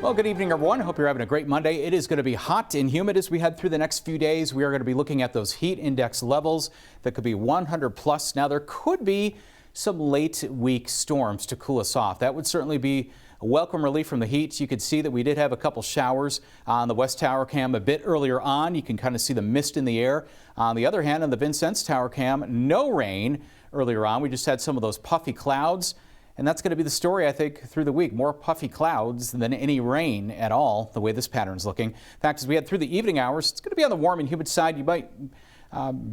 Well, good evening, everyone. Hope you're having a great Monday. It is going to be hot and humid as we head through the next few days. We are going to be looking at those heat index levels that could be 100 plus. Now, there could be some late week storms to cool us off. That would certainly be a welcome relief from the heat. You could see that we did have a couple showers on the West Tower cam a bit earlier on. You can kind of see the mist in the air. On the other hand, on the Vincennes Tower cam, no rain earlier on. We just had some of those puffy clouds. And that's going to be the story, I think, through the week. More puffy clouds than any rain at all, the way this pattern's looking. In fact, as we head through the evening hours, it's going to be on the warm and humid side. You might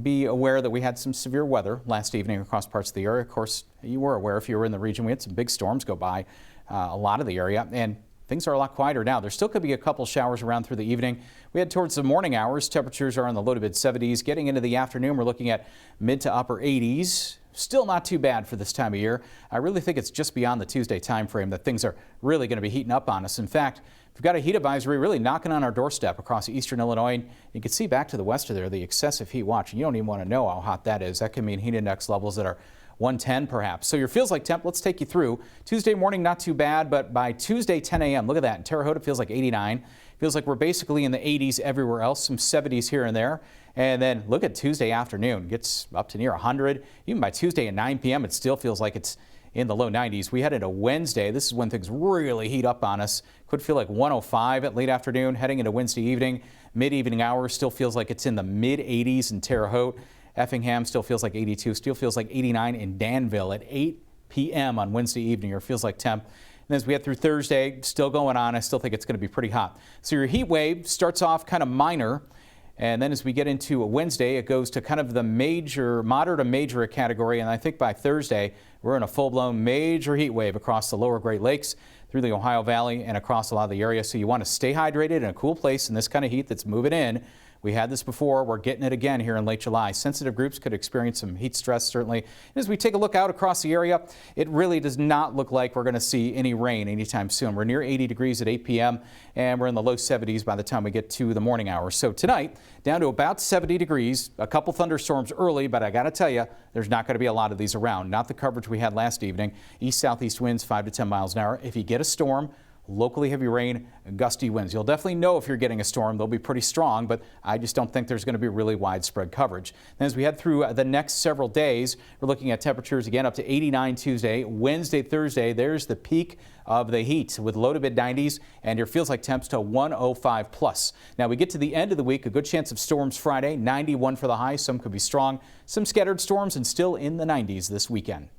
be aware that we had some severe weather last evening across parts of the area. Of course, you were aware if you were in the region. We had some big storms go by a lot of the area, and things are a lot quieter now. There still could be a couple showers around through the evening. We head towards the morning hours. Temperatures are in the low to mid 70s. Getting into the afternoon, we're looking at mid to upper 80s. Still not too bad for this time of year. I really think it's just beyond the Tuesday time frame that things are really going to be heating up on us. In fact, we've got a heat advisory really knocking on our doorstep across eastern Illinois. You can see back to the west of there the excessive heat watch. You don't even want to know how hot that is. That can mean heat index levels that are 110 perhaps. So your feels like temp, let's take you through. Tuesday morning, not too bad, but by Tuesday 10 a.m., look at that. In Terre Haute, it feels like 89. Feels like we're basically in the 80s everywhere else, some 70s here and there. And then look at Tuesday afternoon, gets up to near 100. Even by Tuesday at 9 p.m., it still feels like it's in the low 90s. We head into Wednesday. This is when things really heat up on us. Could feel like 105 at late afternoon. Heading into Wednesday evening, mid-evening hours, still feels like it's in the mid 80s in Terre Haute. Effingham still feels like 82, still feels like 89 in Danville at 8 p.m. on Wednesday evening, or feels like temp. And as we head through Thursday, still going on, I still think it's going to be pretty hot. So your heat wave starts off kind of minor, and then as we get into a Wednesday, it goes to kind of the major, moderate to major category, and I think by Thursday, we're in a full-blown major heat wave across the lower Great Lakes, through the Ohio Valley, and across a lot of the area. So you want to stay hydrated in a cool place in this kind of heat that's moving in. We had this before. We're getting it again here in late July. Sensitive groups could experience some heat stress, certainly. And as we take a look out across the area, it really does not look like we're going to see any rain anytime soon. We're near 80 degrees at 8 p.m. and we're in the low 70s by the time we get to the morning hours. So tonight, down to about 70 degrees, a couple thunderstorms early, but I got to tell you, there's not going to be a lot of these around. Not the coverage we had last evening. East-southeast winds 5 to 10 miles an hour. If you get a storm, locally heavy rain, gusty winds. You'll definitely know if you're getting a storm. They'll be pretty strong, but I just don't think there's going to be really widespread coverage. And as we head through the next several days, we're looking at temperatures again up to 89 Tuesday. Wednesday, Thursday, there's the peak of the heat with low to mid 90s, and your feels like temps to 105 plus. Now we get to the end of the week, a good chance of storms Friday, 91 for the high. Some could be strong, some scattered storms, and still in the 90s this weekend.